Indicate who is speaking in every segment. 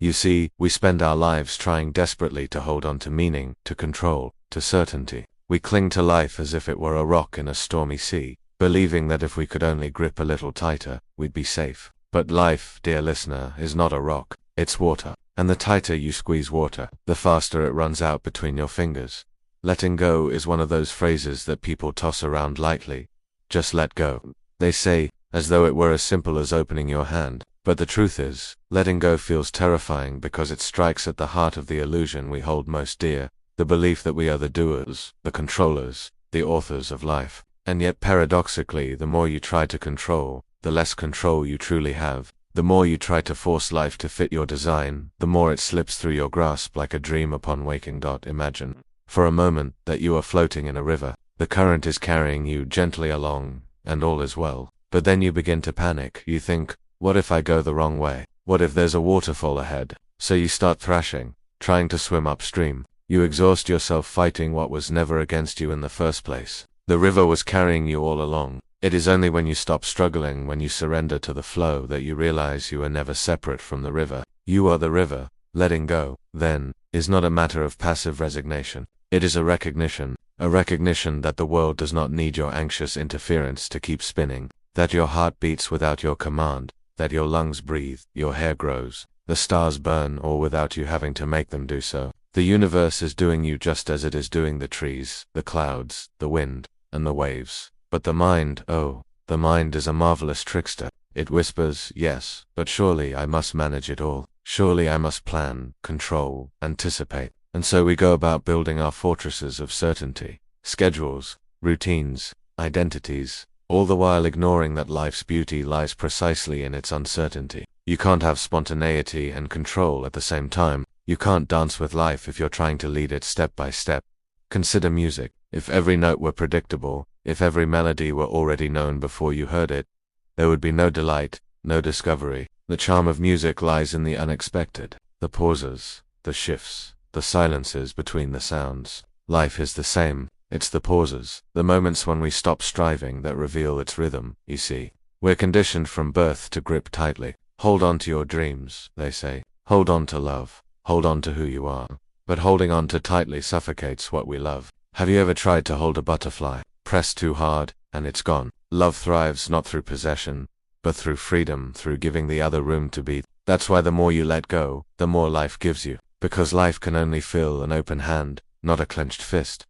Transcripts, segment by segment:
Speaker 1: You see, we spend our lives trying desperately to hold on to meaning, to control, to certainty. We cling to life as if it were a rock in a stormy sea, believing that if we could only grip a little tighter, we'd be safe. But life, dear listener, is not a rock, it's water. And the tighter you squeeze water, the faster it runs out between your fingers. Letting go is one of those phrases that people toss around lightly. Just let go, they say, as though it were as simple as opening your hand. But the truth is, letting go feels terrifying because it strikes at the heart of the illusion we hold most dear, the belief that we are the doers, the controllers, the authors of life. And yet paradoxically, the more you try to control, the less control you truly have. The more you try to force life to fit your design, the more it slips through your grasp like a dream upon waking. Imagine, for a moment, that you are floating in a river. The current is carrying you gently along, and all is well. But then you begin to panic. You think, what if I go the wrong way? What if there's a waterfall ahead? So you start thrashing, trying to swim upstream. You exhaust yourself fighting what was never against you in the first place. The river was carrying you all along. It is only when you stop struggling, when you surrender to the flow, that you realize you are never separate from the river. You are the river. Letting go, then, is not a matter of passive resignation. It is a recognition that the world does not need your anxious interference to keep spinning, that your heart beats without your command, that your lungs breathe, your hair grows, the stars burn all without you having to make them do so. The universe is doing you just as it is doing the trees, the clouds, the wind, and the waves. But the mind, oh, the mind is a marvelous trickster. It whispers, yes, but surely I must manage it all. Surely I must plan, control, anticipate. And so we go about building our fortresses of certainty, schedules, routines, identities, all the while ignoring that life's beauty lies precisely in its uncertainty. You can't have spontaneity and control at the same time. You can't dance with life if you're trying to lead it step by step. Consider music. If every note were predictable, if every melody were already known before you heard it, there would be no delight, no discovery. The charm of music lies in the unexpected, the pauses, the shifts, the silences between the sounds. Life is the same. It's the pauses, the moments when we stop striving, that reveal its rhythm, you see. We're conditioned from birth to grip tightly. Hold on to your dreams, they say. Hold on to love. Hold on to who you are. But holding on too tightly suffocates what we love. Have you ever tried to hold a butterfly? Press too hard, and it's gone. Love thrives not through possession, but through freedom, through giving the other room to be. That's why the more you let go, the more life gives you. Because life can only fill an open hand, not a clenched fist.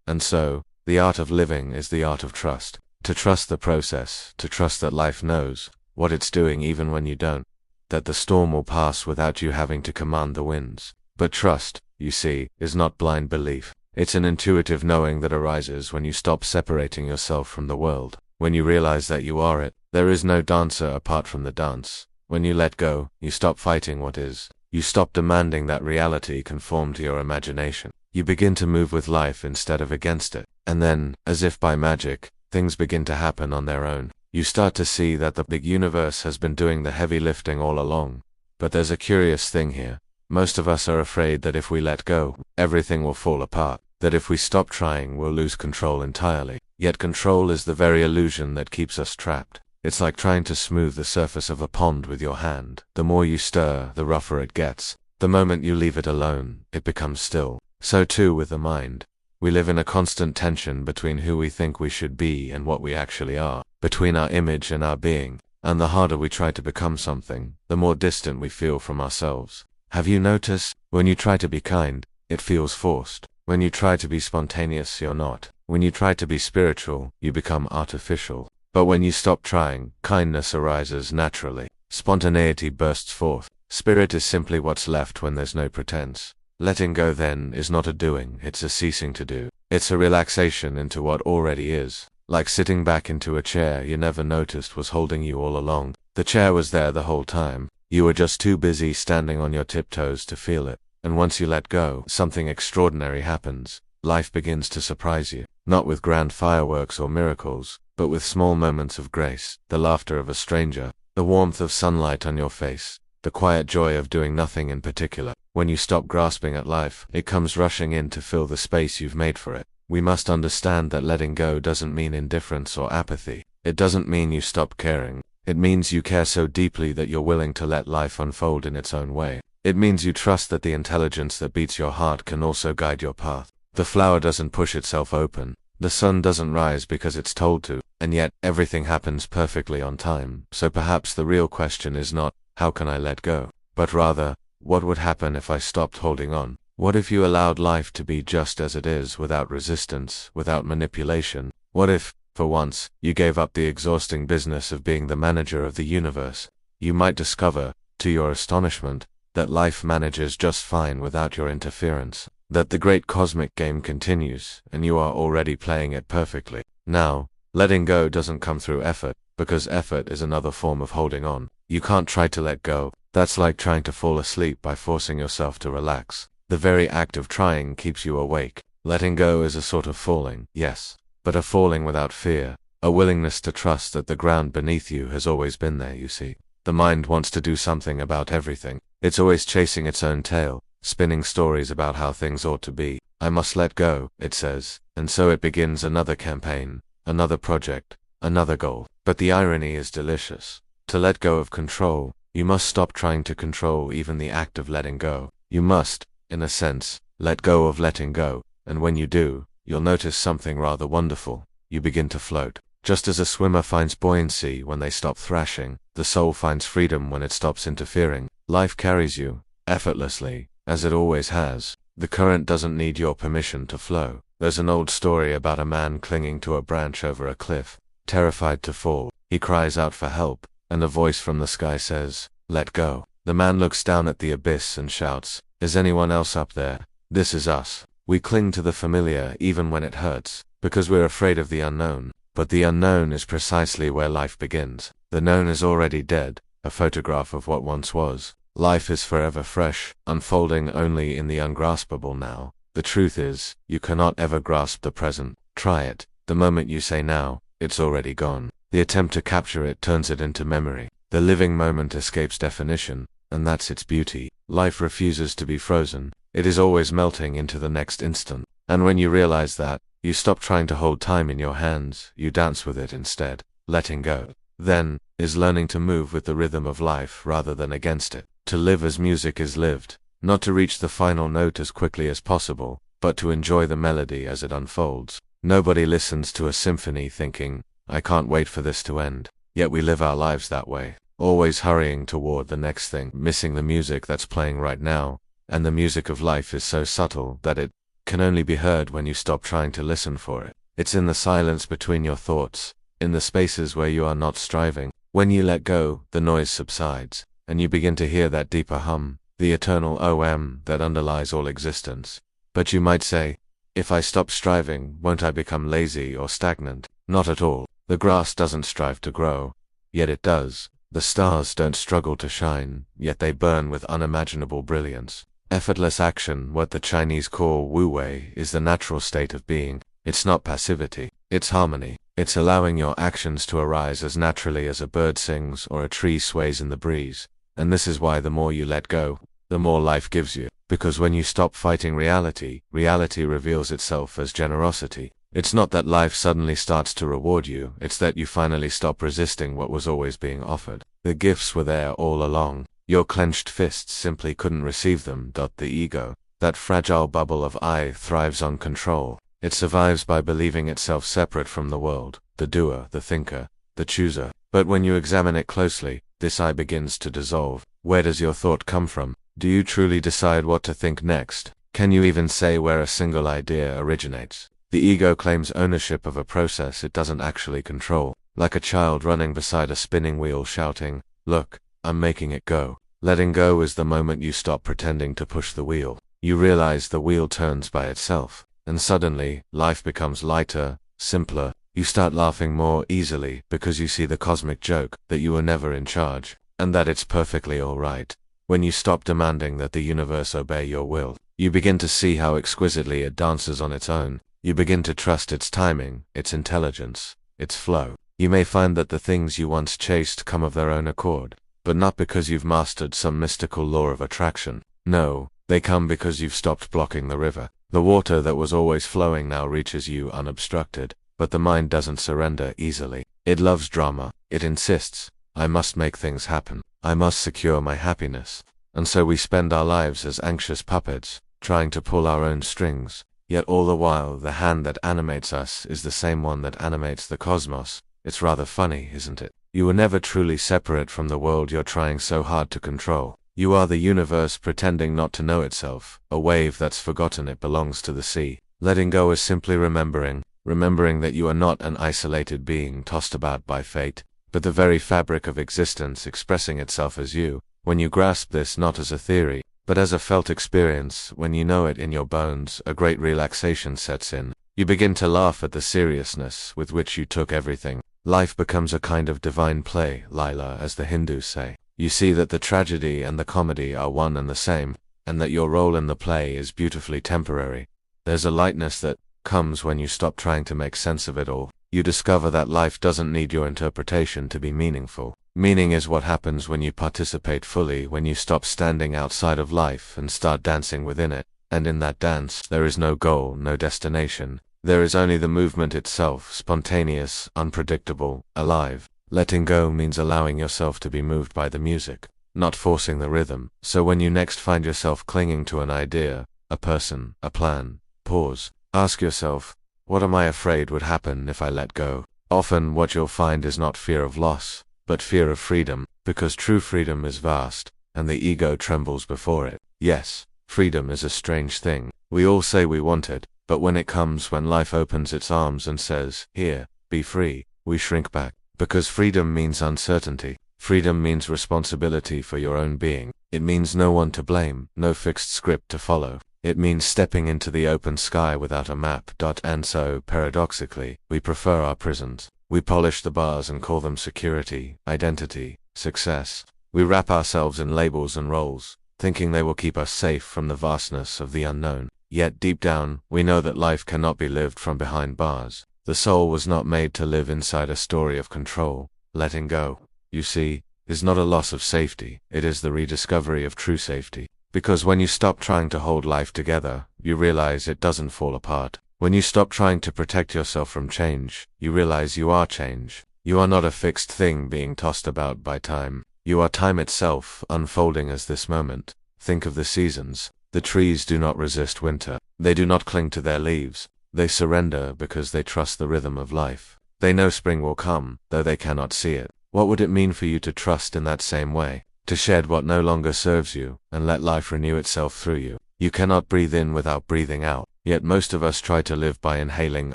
Speaker 1: And so, the art of living is the art of trust. To trust the process, to trust that life knows what it's doing even when you don't. That the storm will pass without you having to command the winds. But trust, you see, is not blind belief. It's an intuitive knowing that arises when you stop separating yourself from the world. When you realize that you are it, there is no dancer apart from the dance. When you let go, you stop fighting what is. You stop demanding that reality conform to your imagination. You begin to move with life instead of against it. And then, as if by magic, things begin to happen on their own. You start to see that the big universe has been doing the heavy lifting all along. But there's a curious thing here. Most of us are afraid that if we let go, everything will fall apart. That if we stop trying, we'll lose control entirely. Yet control is the very illusion that keeps us trapped. It's like trying to smooth the surface of a pond with your hand. The more you stir, the rougher it gets. The moment you leave it alone, it becomes still. So too with the mind. We live in a constant tension between who we think we should be and what we actually are, between our image and our being. And the harder we try to become something, the more distant we feel from ourselves. Have you noticed? When you try to be kind, it feels forced. When you try to be spontaneous, you're not. When you try to be spiritual, you become artificial. But when you stop trying, kindness arises naturally. Spontaneity bursts forth. Spirit is simply what's left when there's no pretense. Letting go then is not a doing, it's a ceasing to do. It's a relaxation into what already is. Like sitting back into a chair you never noticed was holding you all along. The chair was there the whole time. You were just too busy standing on your tiptoes to feel it. And once you let go, something extraordinary happens. Life begins to surprise you, not with grand fireworks or miracles, but with small moments of grace, the laughter of a stranger, the warmth of sunlight on your face, the quiet joy of doing nothing in particular. When you stop grasping at life, it comes rushing in to fill the space you've made for it. We must understand that letting go doesn't mean indifference or apathy. It doesn't mean you stop caring. It means you care so deeply that you're willing to let life unfold in its own way. It means you trust that the intelligence that beats your heart can also guide your path. The flower doesn't push itself open. The sun doesn't rise because it's told to, and yet everything happens perfectly on time. So perhaps the real question is not, how can I let go? But rather, what would happen if I stopped holding on? What if you allowed life to be just as it is, without resistance, without manipulation? What if, for once, you gave up the exhausting business of being the manager of the universe? You might discover, to your astonishment, that life manages just fine without your interference, that the great cosmic game continues, and you are already playing it perfectly. Now, letting go doesn't come through effort, because effort is another form of holding on. You can't try to let go. That's like trying to fall asleep by forcing yourself to relax. The very act of trying keeps you awake. Letting go is a sort of falling, yes, but a falling without fear, a willingness to trust that the ground beneath you has always been there, you see. The mind wants to do something about everything. It's always chasing its own tail, spinning stories about how things ought to be. I must let go, it says, and so it begins another campaign, another project, another goal. But the irony is delicious. To let go of control, you must stop trying to control even the act of letting go. You must, in a sense, let go of letting go, and when you do, you'll notice something rather wonderful. You begin to float. Just as a swimmer finds buoyancy when they stop thrashing, the soul finds freedom when it stops interfering. Life carries you, effortlessly, as it always has. The current doesn't need your permission to flow. There's an old story about a man clinging to a branch over a cliff, terrified to fall. He cries out for help, and a voice from the sky says, "Let go." The man looks down at the abyss and shouts, "Is anyone else up there? This is us." We cling to the familiar even when it hurts, because we're afraid of the unknown. But the unknown is precisely where life begins. The known is already dead, a photograph of what once was. Life is forever fresh, unfolding only in the ungraspable now. The truth is, you cannot ever grasp the present. Try it. The moment you say now, it's already gone. The attempt to capture it turns it into memory. The living moment escapes definition, and that's its beauty. Life refuses to be frozen. It is always melting into the next instant. And when you realize that, you stop trying to hold time in your hands, you dance with it instead. Letting go, then, is learning to move with the rhythm of life rather than against it. To live as music is lived, not to reach the final note as quickly as possible, but to enjoy the melody as it unfolds. Nobody listens to a symphony thinking, "I can't wait for this to end." Yet we live our lives that way, always hurrying toward the next thing, missing the music that's playing right now. And the music of life is so subtle that it can only be heard when you stop trying to listen for it. It's in the silence between your thoughts, in the spaces where you are not striving. When you let go, the noise subsides, and you begin to hear that deeper hum, the eternal OM that underlies all existence. But you might say, if I stop striving, won't I become lazy or stagnant? Not at all. The grass doesn't strive to grow, yet it does. The stars don't struggle to shine, yet they burn with unimaginable brilliance. Effortless action, what the Chinese call wu wei, is the natural state of being. It's not passivity, it's harmony. It's allowing your actions to arise as naturally as a bird sings or a tree sways in the breeze. And this is why the more you let go, the more life gives you. Because when you stop fighting reality, reality reveals itself as generosity. It's not that life suddenly starts to reward you, it's that you finally stop resisting what was always being offered. The gifts were there all along. Your clenched fists simply couldn't receive them. The ego, that fragile bubble of I, thrives on control. It survives by believing itself separate from the world, the doer, the thinker, the chooser. But when you examine it closely, this I begins to dissolve. Where does your thought come from? Do you truly decide what to think next? Can you even say where a single idea originates? The ego claims ownership of a process it doesn't actually control, like a child running beside a spinning wheel shouting, "Look, I'm making it go." Letting go is the moment you stop pretending to push the wheel. You realize the wheel turns by itself, and suddenly, life becomes lighter, simpler. You start laughing more easily because you see the cosmic joke that you were never in charge, and that it's perfectly alright. When you stop demanding that the universe obey your will, you begin to see how exquisitely it dances on its own. You begin to trust its timing, its intelligence, its flow. You may find that the things you once chased come of their own accord, but not because you've mastered some mystical law of attraction. No, they come because you've stopped blocking the river. The water that was always flowing now reaches you unobstructed, but the mind doesn't surrender easily. It loves drama. It insists, I must make things happen. I must secure my happiness. And so we spend our lives as anxious puppets, trying to pull our own strings. Yet all the while, the hand that animates us is the same one that animates the cosmos. It's rather funny, isn't it? You were never truly separate from the world you're trying so hard to control. You are the universe pretending not to know itself, a wave that's forgotten it belongs to the sea. Letting go is simply remembering that you are not an isolated being tossed about by fate, but the very fabric of existence expressing itself as you. When you grasp this not as a theory, but as a felt experience, when you know it in your bones, a great relaxation sets in. You begin to laugh at the seriousness with which you took everything. Life becomes a kind of divine play, Lila, as the Hindus say. You see that the tragedy and the comedy are one and the same, and that your role in the play is beautifully temporary. There's a lightness that comes when you stop trying to make sense of it all. You discover that life doesn't need your interpretation to be meaningful. Meaning is what happens when you participate fully, when you stop standing outside of life and start dancing within it. And in that dance, there is no goal, no destination. There is only the movement itself, spontaneous, unpredictable, alive. Letting go means allowing yourself to be moved by the music, not forcing the rhythm. So when you next find yourself clinging to an idea, a person, a plan, pause. Ask yourself, what am I afraid would happen if I let go? Often what you'll find is not fear of loss, but fear of freedom, because true freedom is vast, and the ego trembles before it. Yes, freedom is a strange thing. We all say we want it, but when it comes, when life opens its arms and says, here, be free, we shrink back. Because freedom means uncertainty. Freedom means responsibility for your own being. It means no one to blame, no fixed script to follow. It means stepping into the open sky without a map. And so, paradoxically, we prefer our prisons. We polish the bars and call them security, identity, success. We wrap ourselves in labels and roles, thinking they will keep us safe from the vastness of the unknown. Yet deep down, we know that life cannot be lived from behind bars. The soul was not made to live inside a story of control. Letting go, you see, is not a loss of safety, it is the rediscovery of true safety. Because when you stop trying to hold life together, you realize it doesn't fall apart. When you stop trying to protect yourself from change, you realize you are change. You are not a fixed thing being tossed about by time. You are time itself, unfolding as this moment. Think of the seasons. The trees do not resist winter. They do not cling to their leaves. They surrender because they trust the rhythm of life. They know spring will come, though they cannot see it. What would it mean for you to trust in that same way? To shed what no longer serves you, and let life renew itself through you. You cannot breathe in without breathing out. Yet most of us try to live by inhaling,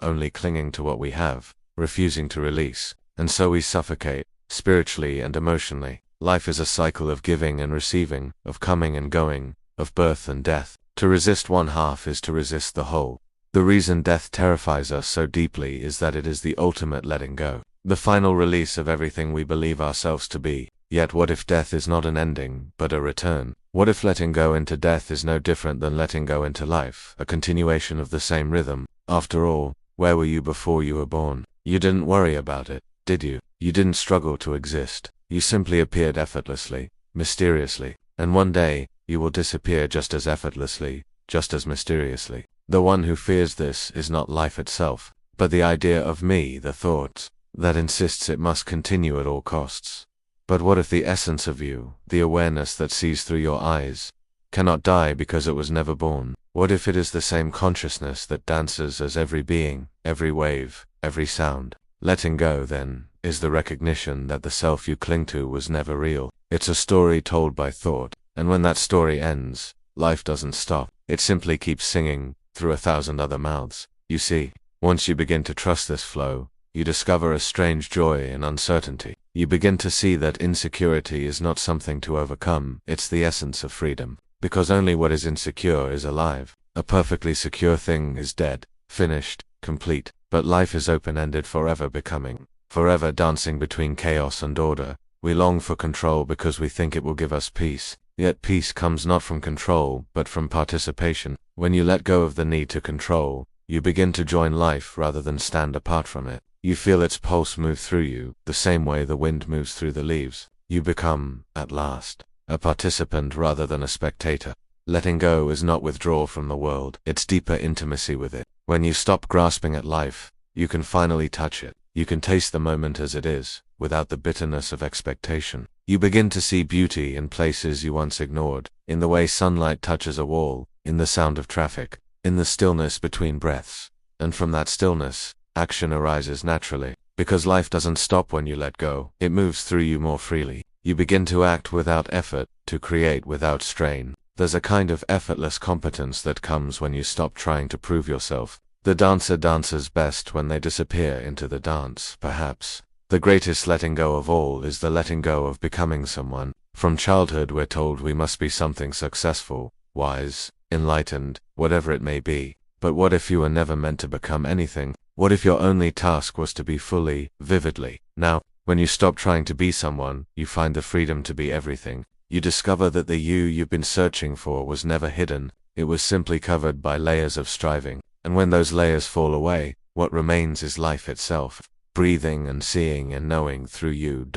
Speaker 1: only clinging to what we have, refusing to release. And so we suffocate, spiritually and emotionally. Life is a cycle of giving and receiving, of coming and going, of birth and death. To resist one half is to resist the whole. The reason death terrifies us so deeply is that it is the ultimate letting go, the final release of everything we believe ourselves to be. Yet what if death is not an ending, but a return? What if letting go into death is no different than letting go into life, a continuation of the same rhythm? After all, where were you before you were born? You didn't worry about it, did you? You didn't struggle to exist. You simply appeared effortlessly, mysteriously, and one day, you will disappear just as effortlessly, just as mysteriously. The one who fears this is not life itself, but the idea of me, the thought, that insists it must continue at all costs. But what if the essence of you, the awareness that sees through your eyes, cannot die because it was never born? What if it is the same consciousness that dances as every being, every wave, every sound? Letting go, then, is the recognition that the self you cling to was never real. It's a story told by thought, and when that story ends, life doesn't stop. It simply keeps singing, through 1,000 other mouths. You see, once you begin to trust this flow, you discover a strange joy in uncertainty. You begin to see that insecurity is not something to overcome, it's the essence of freedom. Because only what is insecure is alive. A perfectly secure thing is dead, finished, complete. But life is open-ended, forever becoming, forever dancing between chaos and order. We long for control because we think it will give us peace. Yet peace comes not from control, but from participation. When you let go of the need to control, you begin to join life rather than stand apart from it. You feel its pulse move through you, the same way the wind moves through the leaves. You become, at last, a participant rather than a spectator. Letting go is not withdrawal from the world, it's deeper intimacy with it. When you stop grasping at life, you can finally touch it. You can taste the moment as it is, without the bitterness of expectation. You begin to see beauty in places you once ignored, in the way sunlight touches a wall, in the sound of traffic, in the stillness between breaths. And from that stillness, action arises naturally. Because life doesn't stop when you let go, it moves through you more freely. You begin to act without effort, to create without strain. There's a kind of effortless competence that comes when you stop trying to prove yourself. The dancer dances best when they disappear into the dance, perhaps. The greatest letting go of all is the letting go of becoming someone. From childhood we're told we must be something successful, wise, enlightened, whatever it may be. But what if you were never meant to become anything? What if your only task was to be fully, vividly? Now, when you stop trying to be someone, you find the freedom to be everything. You discover that the you've been searching for was never hidden, it was simply covered by layers of striving. And when those layers fall away, what remains is life itself, breathing and seeing and knowing through you.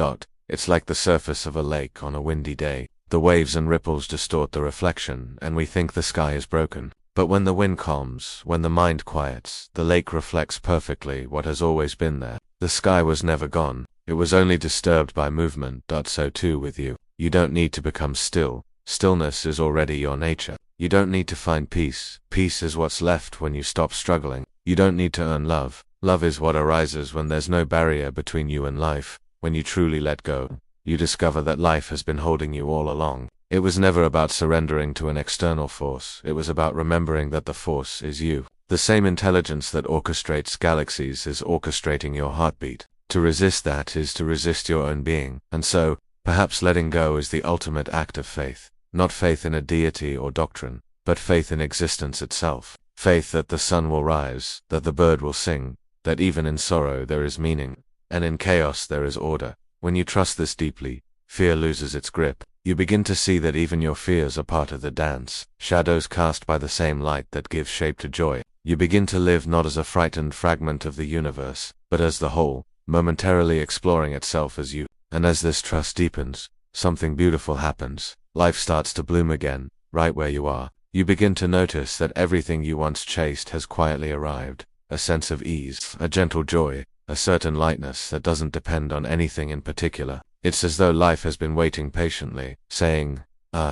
Speaker 1: It's like the surface of a lake on a windy day. The waves and ripples distort the reflection, and we think the sky is broken. But when the wind calms, when the mind quiets, the lake reflects perfectly what has always been there. The sky was never gone, it was only disturbed by movement. So too with you. You don't need to become still. Stillness is already your nature. You don't need to find peace. Peace is what's left when you stop struggling. You don't need to earn love. Love is what arises when there's no barrier between you and life. When you truly let go, you discover that life has been holding you all along. It was never about surrendering to an external force. It was about remembering that the force is you. The same intelligence that orchestrates galaxies is orchestrating your heartbeat. To resist that is to resist your own being. And so, perhaps letting go is the ultimate act of faith. Not faith in a deity or doctrine, but faith in existence itself. Faith that the sun will rise, that the bird will sing, that even in sorrow there is meaning, and in chaos there is order. When you trust this deeply, fear loses its grip. You begin to see that even your fears are part of the dance, shadows cast by the same light that gives shape to joy. You begin to live not as a frightened fragment of the universe, but as the whole, momentarily exploring itself as you. And as this trust deepens, something beautiful happens. Life starts to bloom again, right where you are. You begin to notice that everything you once chased has quietly arrived. A sense of ease, a gentle joy, a certain lightness that doesn't depend on anything in particular. It's as though life has been waiting patiently, saying,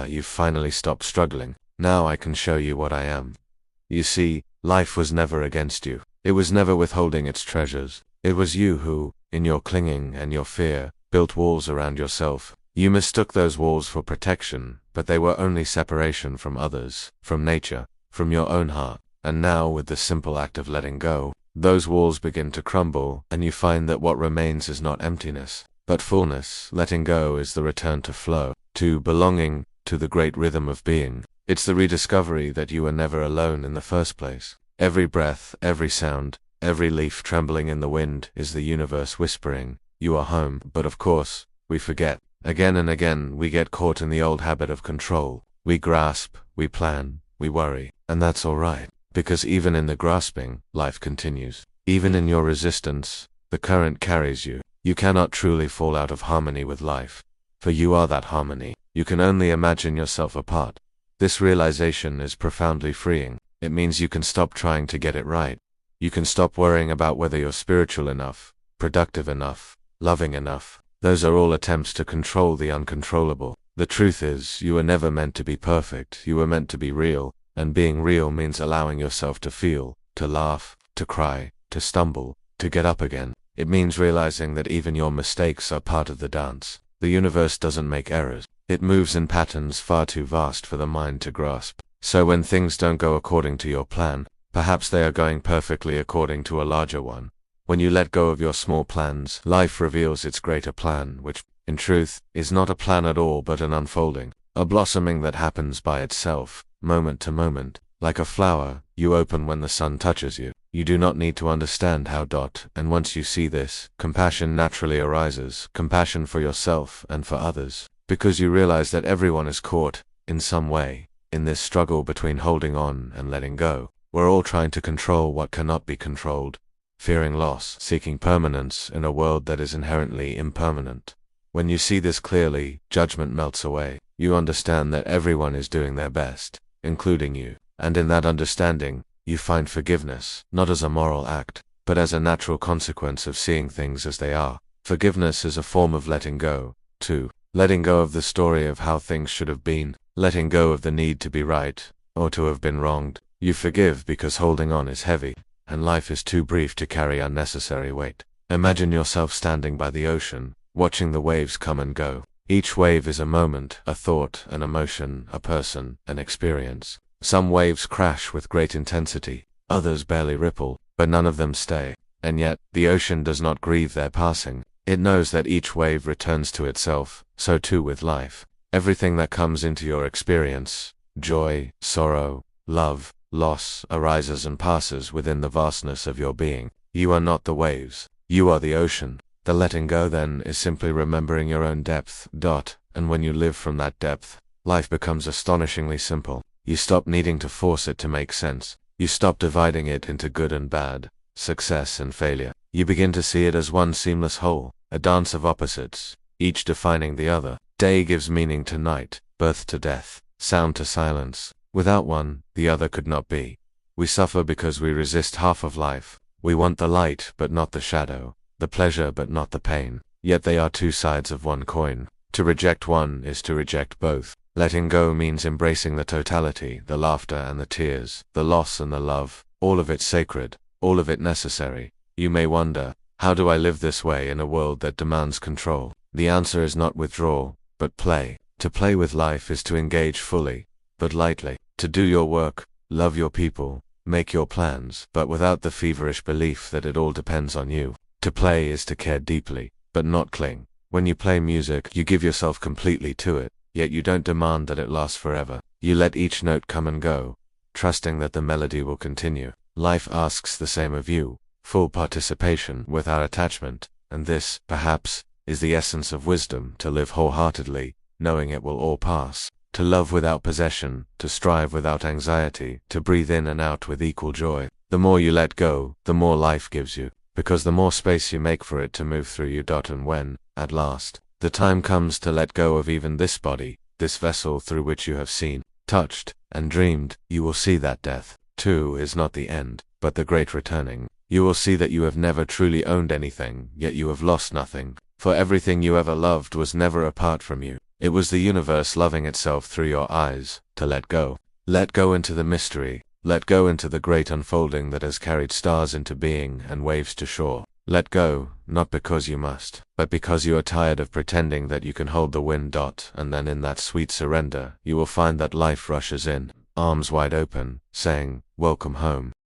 Speaker 1: you've finally stopped struggling. Now I can show you what I am. You see, life was never against you. It was never withholding its treasures. It was you who, in your clinging and your fear, built walls around yourself. You mistook those walls for protection, but they were only separation from others, from nature, from your own heart. And now, with the simple act of letting go, those walls begin to crumble, and you find that what remains is not emptiness, but fullness. Letting go is the return to flow, to belonging, to the great rhythm of being. It's the rediscovery that you were never alone in the first place. Every breath, every sound, every leaf trembling in the wind is the universe whispering, you are home. But of course, we forget. Again and again we get caught in the old habit of control. We grasp, we plan, we worry. And that's alright, because even in the grasping, life continues. Even in your resistance, the current carries you. You cannot truly fall out of harmony with life, for you are that harmony. You can only imagine yourself apart. This realization is profoundly freeing. It means you can stop trying to get it right. You can stop worrying about whether you're spiritual enough, productive enough, loving enough. Those are all attempts to control the uncontrollable. The truth is, you were never meant to be perfect. You were meant to be real, and being real means allowing yourself to feel, to laugh, to cry, to stumble, to get up again. It means realizing that even your mistakes are part of the dance. The universe doesn't make errors. It moves in patterns far too vast for the mind to grasp. So when things don't go according to your plan, perhaps they are going perfectly according to a larger one. When you let go of your small plans, life reveals its greater plan, which, in truth, is not a plan at all but an unfolding, a blossoming that happens by itself, moment to moment. Like a flower, you open when the sun touches you. You do not need to understand how. And once you see this, compassion naturally arises, compassion for yourself and for others, because you realize that everyone is caught, in some way, in this struggle between holding on and letting go. We're all trying to control what cannot be controlled, fearing loss, seeking permanence in a world that is inherently impermanent. When you see this clearly, judgment melts away. You understand that everyone is doing their best, including you. And in that understanding, you find forgiveness, not as a moral act, but as a natural consequence of seeing things as they are. Forgiveness is a form of letting go, too. Letting go of the story of how things should have been, letting go of the need to be right, or to have been wronged. You forgive because holding on is heavy, and life is too brief to carry unnecessary weight. Imagine yourself standing by the ocean, watching the waves come and go. Each wave is a moment, a thought, an emotion, a person, an experience. Some waves crash with great intensity, others barely ripple, but none of them stay. And yet, the ocean does not grieve their passing. It knows that each wave returns to itself, so too with life. Everything that comes into your experience, joy, sorrow, love, loss, arises and passes within the vastness of your being. You are not the waves. You are the ocean. The letting go, then, is simply remembering your own depth, and when you live from that depth, life becomes astonishingly simple. You stop needing to force it to make sense. You stop dividing it into good and bad, success and failure. You begin to see it as one seamless whole, a dance of opposites, each defining the other. Day gives meaning to night, birth to death, sound to silence. Without one, the other could not be. We suffer because we resist half of life. We want the light but not the shadow, the pleasure but not the pain. Yet they are two sides of one coin. To reject one is to reject both. Letting go means embracing the totality, the laughter and the tears, the loss and the love, all of it sacred, all of it necessary. You may wonder, how do I live this way in a world that demands control? The answer is not withdrawal, but play. To play with life is to engage fully, but lightly. To do your work, love your people, make your plans, but without the feverish belief that it all depends on you. To play is to care deeply, but not cling. When you play music, you give yourself completely to it, yet you don't demand that it lasts forever. You let each note come and go, trusting that the melody will continue. Life asks the same of you, full participation without attachment, and this, perhaps, is the essence of wisdom: to live wholeheartedly, knowing it will all pass, to love without possession, to strive without anxiety, to breathe in and out with equal joy. The more you let go, the more life gives you, because the more space you make for it to move through you. And when, at last, the time comes to let go of even this body, this vessel through which you have seen, touched, and dreamed, you will see that death, too, is not the end, but the great returning. You will see that you have never truly owned anything, yet you have lost nothing, for everything you ever loved was never apart from you. It was the universe loving itself through your eyes. To let go. Let go into the mystery. Let go into the great unfolding that has carried stars into being and waves to shore. Let go, not because you must, but because you are tired of pretending that you can hold the wind. And then in that sweet surrender, you will find that life rushes in, arms wide open, saying, "Welcome home."